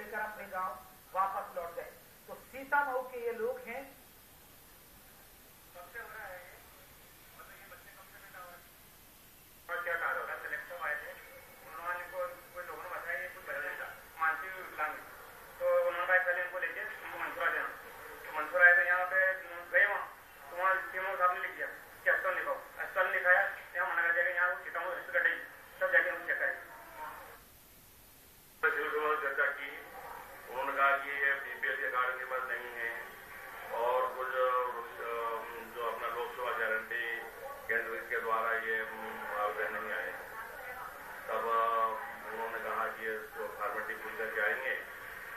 लेकर अपने गांव वापस लौट गए। तो सीता मऊ के ये लोग हैं। सबसे हो रहा है मतलब ये बच्चे कब से पैदा हो रहे हैं और क्या कारण होगा? कलेक्टर आए थे, उन्होंने कोई लोगों ने बताया ये कुछ बदल था मानसिक विकलांग, तो उन्होंने कहा पहले इनको लेके उनको मंसूरा देना। तो मंसूरा आए थे यहाँ पे गए, वहाँ तो वहाँ सीएमओ साहब ने लिख दिया कि अस्पताल लिखाओ। अस्पताल लिखाया, यहाँ मना कर दिया यहाँ सीतामढ़ी रिस्क कटेगी, तब जाके उनको चेक करेंगे। चर्चा की, उन्होंने कहा कि ये बीपीएल के कार्ड के पास नहीं है और कुछ जो अपना लोक सेवा गारंटी केंद्र के द्वारा ये आवेदन नहीं आए। तब उन्होंने कहा कि जो फॉर्मेलिटी पूरी करके आएंगे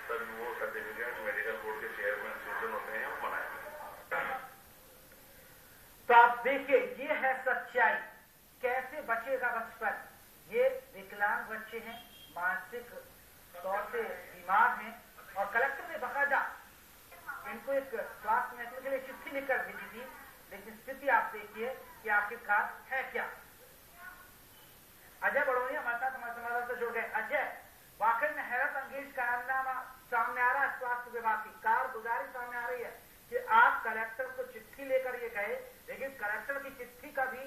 तब वो सर्टिफिकेट मेडिकल बोर्ड के चेयरमैन सूचन होते हैं वो बनाए। तो आप देखिए ये है सच्चाई, कैसे बचेगा बचपन। ये विकलांग बच्चे हैं, मानसिक तौर से बीमार हैं और कलेक्टर ने बकायदा इनको एक स्वास्थ्य महकमे के लिए चिट्ठी लिखकर भेजी थी। लेकिन स्थिति आप देखिए कि आखिरकार है क्या। अजय बड़ोनी हमारे साथ हमारे संवाददाता से जुड़ गए। अजय, वाकई में हैरत अंगेज कारनामा सामने आ रहा है। स्वास्थ्य विभाग की कारगुजारी सामने आ रही है कि आप कलेक्टर को चिट्ठी लेकर ये गए, लेकिन कलेक्टर की चिट्ठी का भी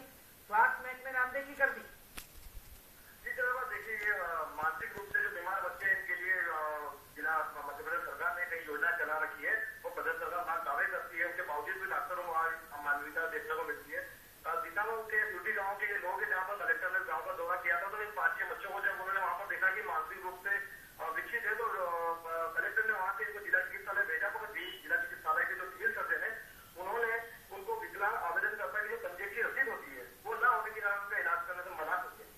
स्वास्थ्य महकमे ने अनदेखी कर दी। देखिए ये मानसिक रूप से जो बीमार बच्चे हैं इनके लिए जिला मध्य प्रदेश सरकार ने कई योजना चला रखी है। वो प्रदेश सरकार दावे करती है, उसके बावजूद भी डॉक्टरों को मानवीयता देखने को मिलती है। सीतामढ़ी के ड्यूटी गाँव के लोग जहाँ पर कलेक्टर ने गाँव का दौरा किया था तो इन 5-6 बच्चों को जब उन्होंने वहाँ पर देखा कि मानसिक रूप से विकसित है तो कलेक्टर ने वहाँ से इनको जिला चिकित्सालय भेजा। मगर जिला चिकित्सालय के जो सिविल सर्जन है उन्होंने उनको विकलांग आवेदन करता है जो पंजीयन की रसीद होती है वो न होने के कारण उनका इलाज करने से मना करते हैं।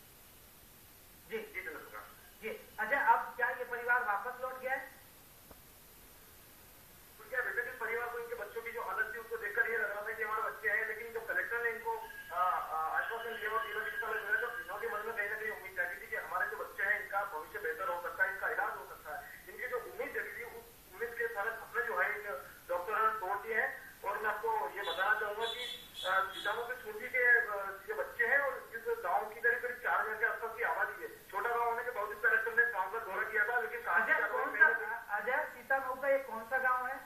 जी जी जी अच्छा, अब क्या ये परिवार वापस लौट गया है? तो क्या विकसित परिवार को इनके बच्चों की जो हालत थी उसको देखकर ये लग रहा था कि हमारे बच्चे हैं, लेकिन जब कलेक्टर ने इनको आश्वासन दिया और जिला चिकित्सालय भेजा तो तीनों के मन में कहीं ना कहीं उम्मीद जागी थी कि हमारे जो बच्चे हैं इनका भविष्य बेहतर हो सकता है, इनका इलाज हो सकता है। इनकी जो उम्मीद जगी थी उस उम्मीद के सारे सपने जो है इन डॉक्टरों ने तोड़ दिए हैं। और मैं आपको ये बताना चाहूंगा कि सीतामढ़ी के छोटी के जो बच्चे हैं और जिस गाँव की करीब 4,000 के आसपास की आबादी है, छोटा गाँव होने के बावजूद कलेक्टर ने गाँव का दौरा किया था। लेकिन अजय, सीतामऊ का ये कौन सा गाँव है?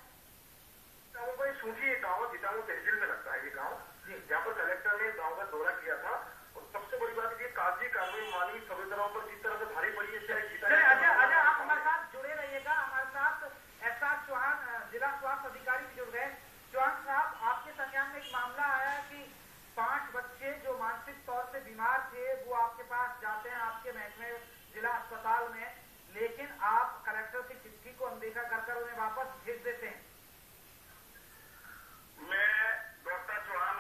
सीतामऊ का सूची एक गाँव है, सीतामऊ तहसील में लगता है ये गाँव, जहाँ पर कलेक्टर ने गाँव का दौरा किया था। और सबसे बड़ी बात ये कागजी कानूनी मानवीय संवेदनाओं पर जिस तरह से भारी पड़ी है। अजय आप हमारे साथ जुड़े रहिएगा। हमारे साथ एसआर चौहान जिला स्वास्थ्य अधिकारी भी जुड़ गए। चौहान साहब, आपके संज्ञान में एक मामला आया कि 5 बच्चे जो मानसिक तौर से बीमार थे वो आपके पास जाते हैं आपके महकमे जिला अस्पताल में, लेकिन आप कलेक्टर की चिट्ठी को अनदेखा कर उन्हें वापस भेज देते हैं। मैं डॉक्टर चौहान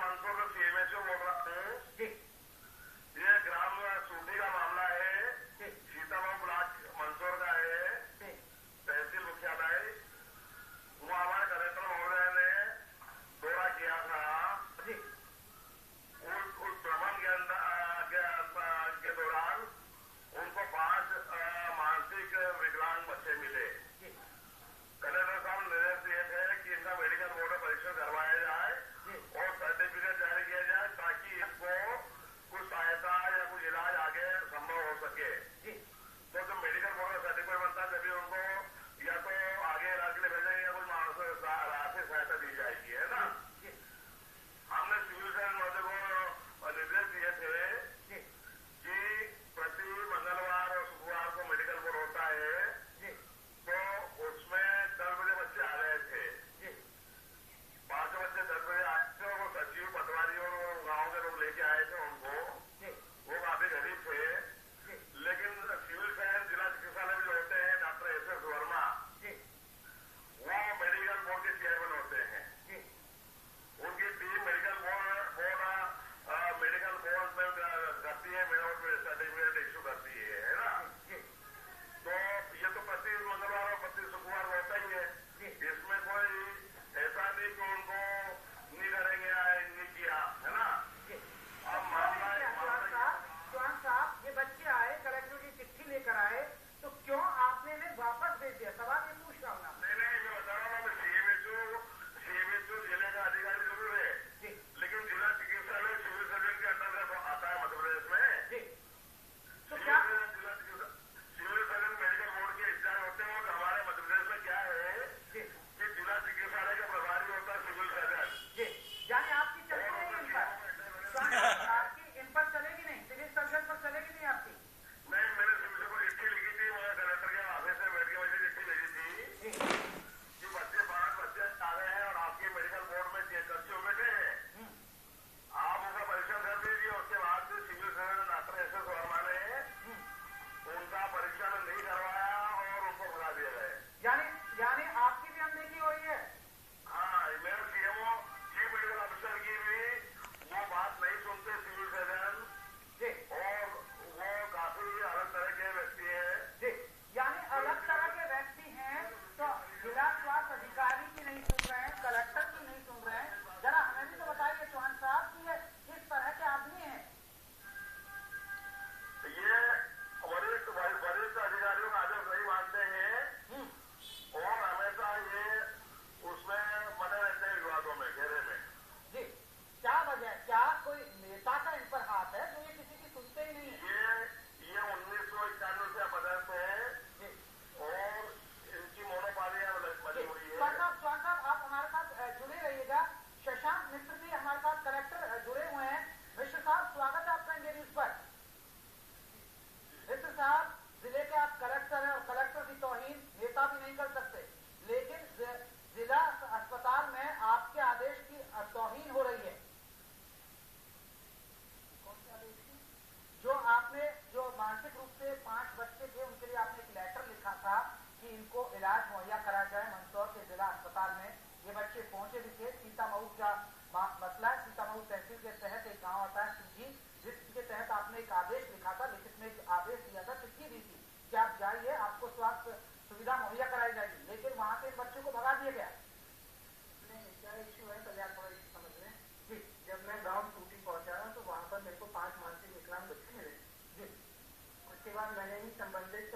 सेवा मिळणे संबंधित